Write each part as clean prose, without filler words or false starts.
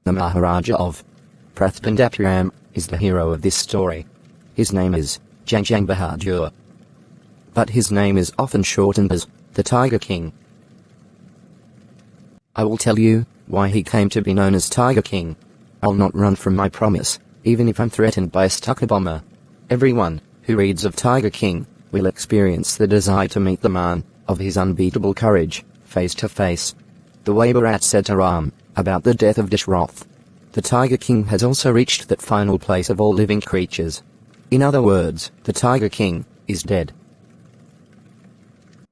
The Maharaja of Pratibandapuram is the hero of this story. His name is Jang Bahadur, but his name is often shortened as the Tiger King. I will tell you why he came to be known as Tiger King. I'll not run from my promise, even if I'm threatened by a stucker bomber. Everyone who reads of Tiger King will experience the desire to meet the man of his unbeatable courage, face to face. The way Bharat said to Ram about the death of Dashrath, the Tiger King has also reached that final place of all living creatures. In other words, the Tiger King is dead.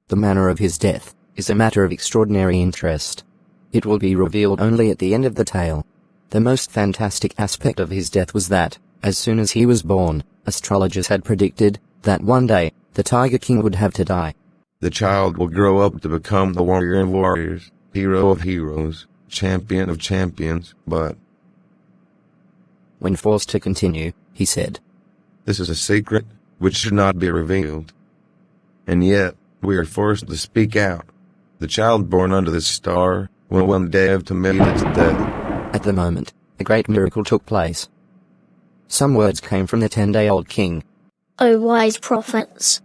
The manner of his death is a matter of extraordinary interest. It will be revealed only at the end of the tale. The most fantastic aspect of his death was that, as soon as he was born, astrologers had predicted that one day, the Tiger King would have to die. The child will grow up to become the warrior of warriors, hero of heroes, champion of champions, but... When forced to continue, he said, "This is a secret, which should not be revealed. And yet, we are forced to speak out. The child born under this star will one day have to meet its death." At the moment, a great miracle took place. Some words came from the 10-day-old king. O wise prophets!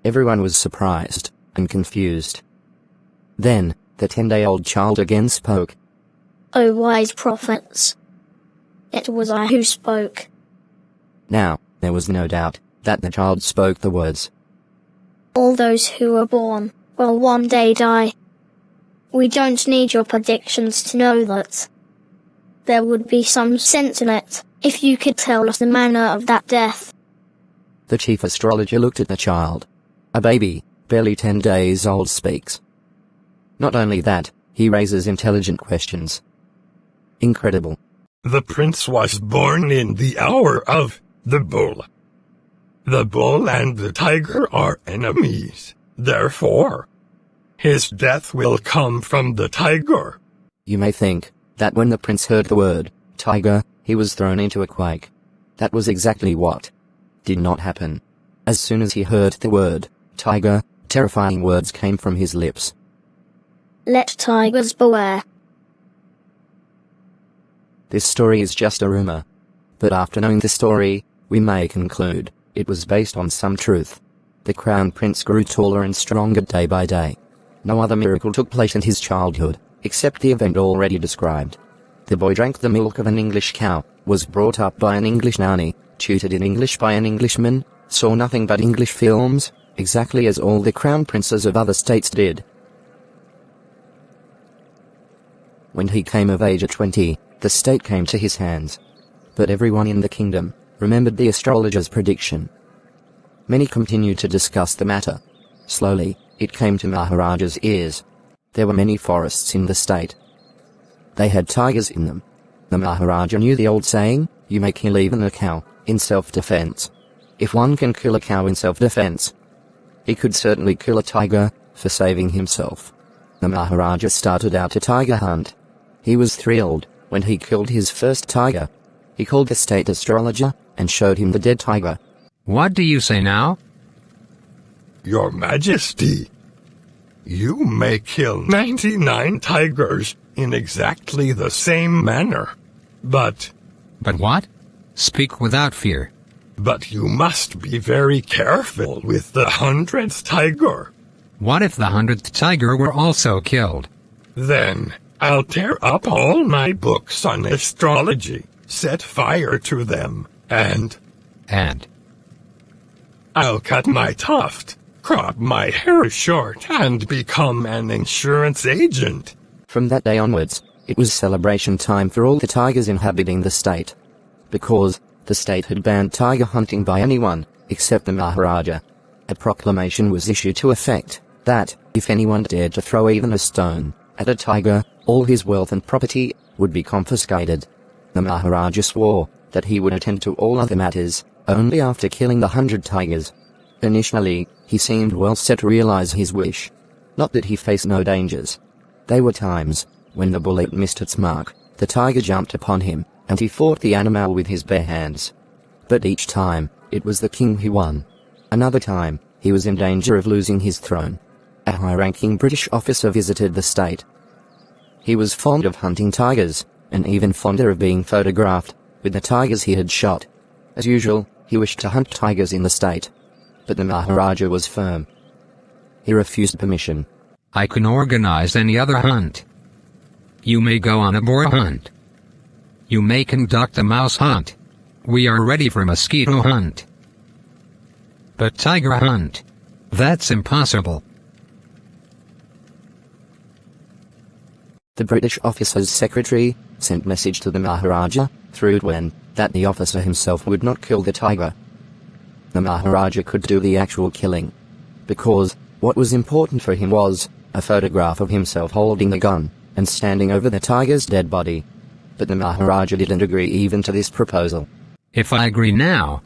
Everyone was surprised and confused. Then, the 10-day-old child again spoke. O wise prophets! It was I who spoke. Now, there was no doubt that the child spoke the words. All those who are born will one day die. We don't need your predictions to know that. There would be some sense in it, if you could tell us the manner of that death. The chief astrologer looked at the child. A baby, barely 10 days old, speaks. Not only that, he raises intelligent questions. Incredible. The prince was born in the hour of the bull. The bull and the tiger are enemies, therefore, his death will come from the tiger. You may think that when the prince heard the word tiger, he was thrown into a quake. That was exactly what did not happen. As soon as he heard the word tiger, terrifying words came from his lips. Let tigers beware. This story is just a rumor. But after knowing the story, we may conclude it was based on some truth. The crown prince grew taller and stronger day by day. No other miracle took place in his childhood, except the event already described. The boy drank the milk of an English cow, was brought up by an English nanny, tutored in English by an Englishman, saw nothing but English films, exactly as all the crown princes of other states did. When he came of age at 20, the state came to his hands. But everyone in the kingdom remembered the astrologer's prediction. Many continued to discuss the matter. Slowly, it came to Maharaja's ears. There were many forests in the state. They had tigers in them. The Maharaja knew the old saying, "You may kill even a cow in self-defense." If one can kill a cow in self-defense, he could certainly kill a tiger for saving himself. The Maharaja started out a tiger hunt. He was thrilled when he killed his first tiger. He called the state astrologer and showed him the dead tiger. "What do you say now?" Your Majesty, you may kill 99 tigers in exactly the same manner, but... But what? Speak without fear. But you must be very careful with the 100th tiger. What if the 100th tiger were also killed? Then, I'll tear up all my books on astrology, set fire to them, and I'll cut my tuft, crop my hair short, and become an insurance agent. From that day onwards, it was celebration time for all the tigers inhabiting the state. Because the state had banned tiger hunting by anyone, except the Maharaja. A proclamation was issued to effect that, if anyone dared to throw even a stone at a tiger, all his wealth and property would be confiscated. The Maharaja swore that he would attend to all other matters only after killing the 100 tigers. Initially, he seemed well set to realize his wish. Not that he faced no dangers. There were times when the bullet missed its mark, the tiger jumped upon him, and he fought the animal with his bare hands. But each time, it was the king who won. Another time, he was in danger of losing his throne. A high-ranking British officer visited the state. He was fond of hunting tigers, and even fonder of being photographed with the tigers he had shot. As usual, he wished to hunt tigers in the state. But the Maharaja was firm. He refused permission. I can organize any other hunt. You may go on a boar hunt. You may conduct a mouse hunt. We are ready for mosquito hunt. But tiger hunt? That's impossible. The British officer's secretary sent message to the Maharaja, through Edwin, that the officer himself would not kill the tiger. The Maharaja could do the actual killing, because what was important for him was a photograph of himself holding the gun and standing over the tiger's dead body. But the Maharaja didn't agree even to this proposal. If I agree now,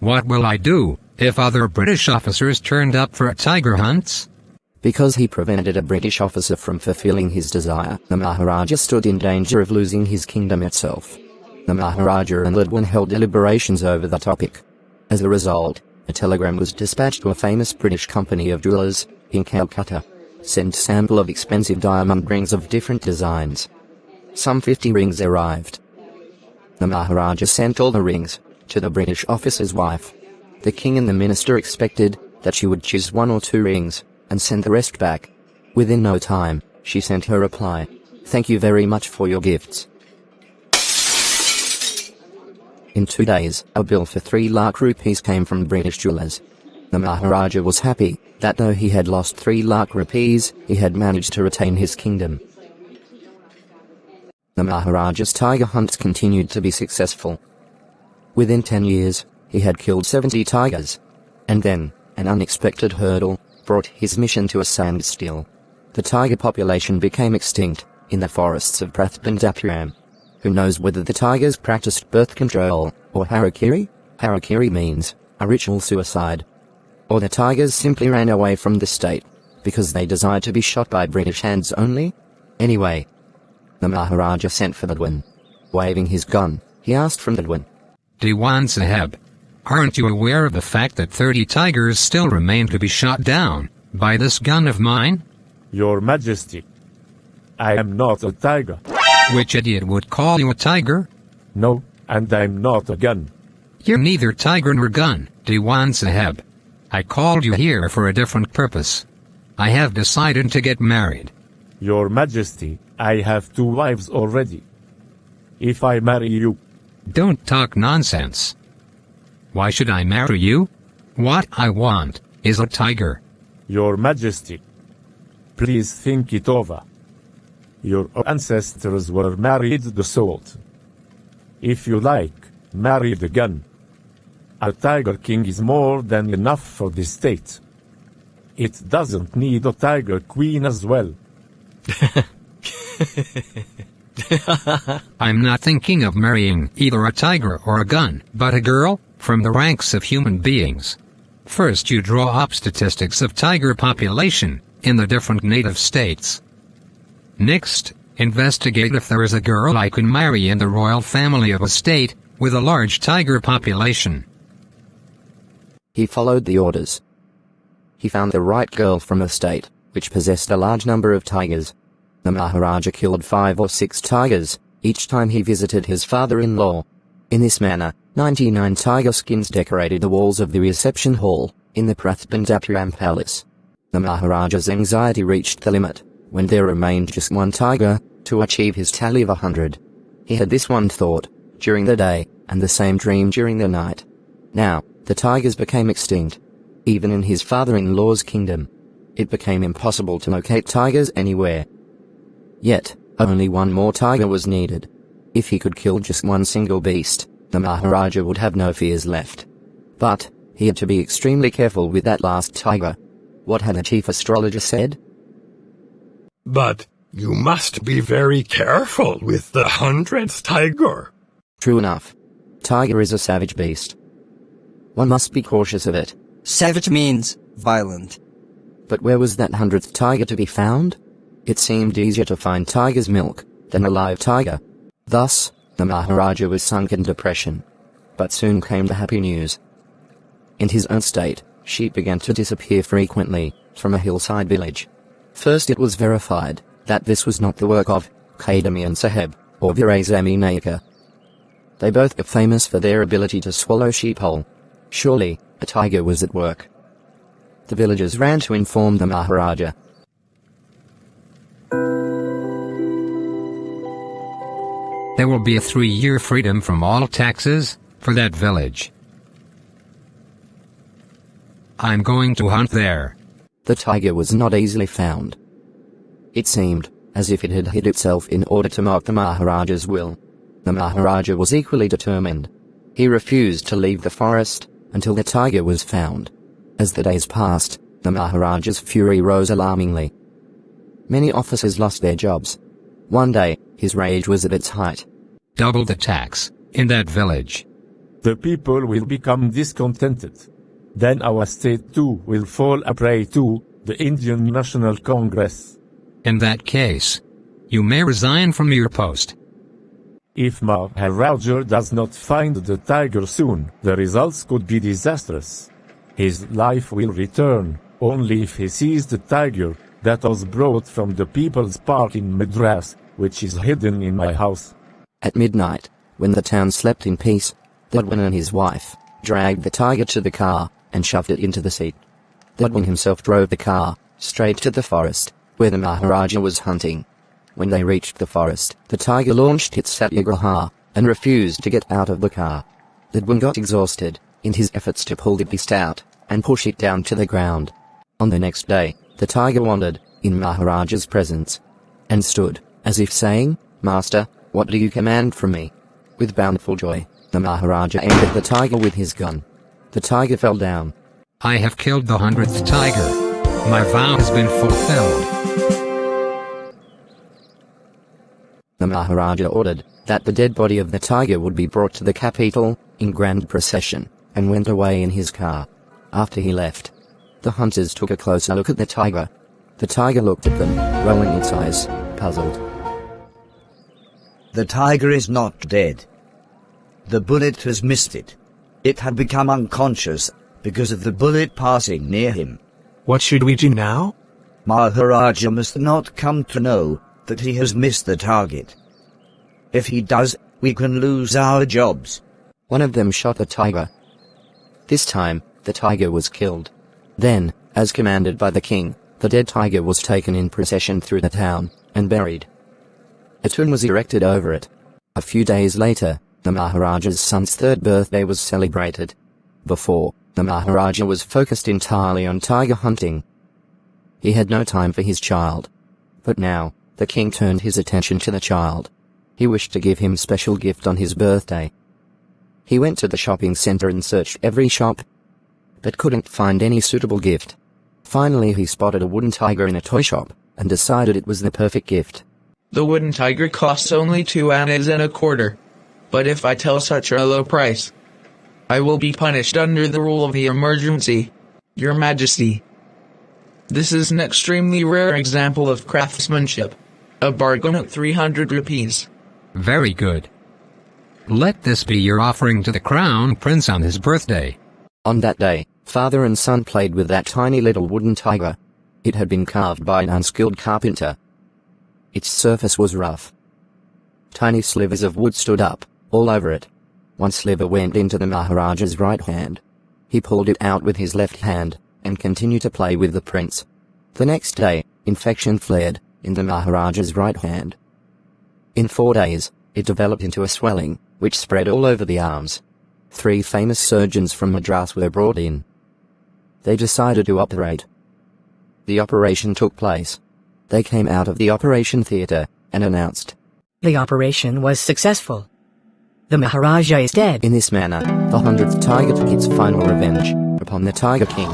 what will I do if other British officers turned up for tiger hunts? Because he prevented a British officer from fulfilling his desire, the Maharaja stood in danger of losing his kingdom itself. The Maharaja and Edwin held deliberations over the topic. As a result, a telegram was dispatched to a famous British company of jewelers in Calcutta. Sent sample of expensive diamond rings of different designs. Some 50 rings arrived. The Maharaja sent all the rings to the British officer's wife. The king and the minister expected that she would choose 1 or 2 rings and send the rest back. Within no time, she sent her reply. Thank you very much for your gifts. In 2 days, a bill for 3 lakh rupees came from British jewelers. The Maharaja was happy that though he had lost 3 lakh rupees, he had managed to retain his kingdom. The Maharaja's tiger hunts continued to be successful. Within 10 years, he had killed 70 tigers. And then, an unexpected hurdle brought his mission to a standstill. The tiger population became extinct in the forests of Pratibandapuram. Who knows whether the tigers practiced birth control, or harakiri? Harakiri means a ritual suicide. Or the tigers simply ran away from the state because they desired to be shot by British hands only? Anyway, the Maharaja sent for Edwin. Waving his gun, he asked from Edwin, Diwan Saheb, aren't you aware of the fact that 30 tigers still remain to be shot down by this gun of mine? Your Majesty, I am not a tiger. Which idiot would call you a tiger? No, and I'm not a gun. You're neither tiger nor gun, Diwan Saheb. I called you here for a different purpose. I have decided to get married. Your Majesty, I have 2 wives already. If I marry you... Don't talk nonsense. Why should I marry you? What I want is a tiger. Your Majesty, please think it over. Your ancestors were married the sword. If you like, marry the gun. A tiger king is more than enough for the state. It doesn't need a tiger queen as well. I'm not thinking of marrying either a tiger or a gun, but a girl from the ranks of human beings. First you draw up statistics of tiger population in the different native states. Next, investigate if there is a girl I can marry in the royal family of a state with a large tiger population. He followed the orders. He found the right girl from a state which possessed a large number of tigers. The Maharaja killed 5 or 6 tigers each time he visited his father-in-law. In this manner, 99 tiger skins decorated the walls of the reception hall in the Pratibandapuram palace. The Maharaja's anxiety reached the limit when there remained just 1 tiger to achieve his tally of 100. He had this one thought during the day and the same dream during the night. Now, the tigers became extinct. Even in his father-in-law's kingdom, it became impossible to locate tigers anywhere. Yet, only 1 more tiger was needed. If he could kill just 1 single beast, the Maharaja would have no fears left. But, he had to be extremely careful with that last tiger. What had the chief astrologer said? But you must be very careful with the 100th tiger. True enough. Tiger is a savage beast. One must be cautious of it. Savage means violent. But where was that 100th tiger to be found? It seemed easier to find tiger's milk than a live tiger. Thus, the Maharaja was sunk in depression. But soon came the happy news. In his own state, sheep began to disappear frequently from a hillside village. First it was verified that this was not the work of Kadamian Saheb or Virazami Naika. They both were famous for their ability to swallow sheep whole. Surely, a tiger was at work. The villagers ran to inform the Maharaja. There will be a 3-year freedom from all taxes for that village. I'm going to hunt there. The tiger was not easily found. It seemed as if it had hid itself in order to mock the Maharaja's will. The Maharaja was equally determined. He refused to leave the forest until the tiger was found. As the days passed, the Maharaja's fury rose alarmingly. Many officers lost their jobs. One day, his rage was at its height. Double the tax in that village. The people will become discontented. Then our state too will fall a prey to the Indian National Congress. In that case, you may resign from your post. If Maharaja does not find the tiger soon, the results could be disastrous. His life will return only if he sees the tiger that was brought from the People's Park in Madras, which is hidden in my house. At midnight, when the town slept in peace, Dadwan and his wife dragged the tiger to the car and shoved it into the seat. Dadwan himself drove the car straight to the forest, where the Maharaja was hunting. When they reached the forest, the tiger launched its satyagraha and refused to get out of the car. Dadwan got exhausted in his efforts to pull the beast out and push it down to the ground. On the next day, the tiger wandered in Maharaja's presence and stood, as if saying, "Master, what do you command from me?" With boundful joy, the Maharaja aimed at the tiger with his gun. The tiger fell down. I have killed the 100th tiger. My vow has been fulfilled. The Maharaja ordered that the dead body of the tiger would be brought to the capital in grand procession, and went away in his car. After he left, the hunters took a closer look at the tiger. The tiger looked at them, rolling its eyes, puzzled. The tiger is not dead. The bullet has missed it. It had become unconscious because of the bullet passing near him. What should we do now? Maharaja must not come to know that he has missed the target. If he does, we can lose our jobs. One of them shot the tiger. This time, the tiger was killed. Then, as commanded by the king, the dead tiger was taken in procession through the town and buried. A tomb was erected over it. A few days later, the Maharaja's son's 3rd birthday was celebrated. Before, the Maharaja was focused entirely on tiger hunting. He had no time for his child. But now, the king turned his attention to the child. He wished to give him special gift on his birthday. He went to the shopping center and searched every shop, but couldn't find any suitable gift. Finally he spotted a wooden tiger in a toy shop, and decided it was the perfect gift. The wooden tiger costs only 2 annas and a quarter. But if I tell such a low price, I will be punished under the rule of the emergency. Your Majesty. This is an extremely rare example of craftsmanship. A bargain at 300 rupees. Very good. Let this be your offering to the crown prince on his birthday. On that day, father and son played with that tiny little wooden tiger. It had been carved by an unskilled carpenter. Its surface was rough. Tiny slivers of wood stood up all over it. One sliver went into the Maharaja's right hand. He pulled it out with his left hand and continued to play with the prince. The next day, infection flared in the Maharaja's right hand. In 4 days, it developed into a swelling, which spread all over the arms. 3 famous surgeons from Madras were brought in. They decided to operate. The operation took place. They came out of the operation theatre and announced, "The operation was successful. The Maharaja is dead." In this manner, the 100th tiger took its final revenge upon the Tiger King.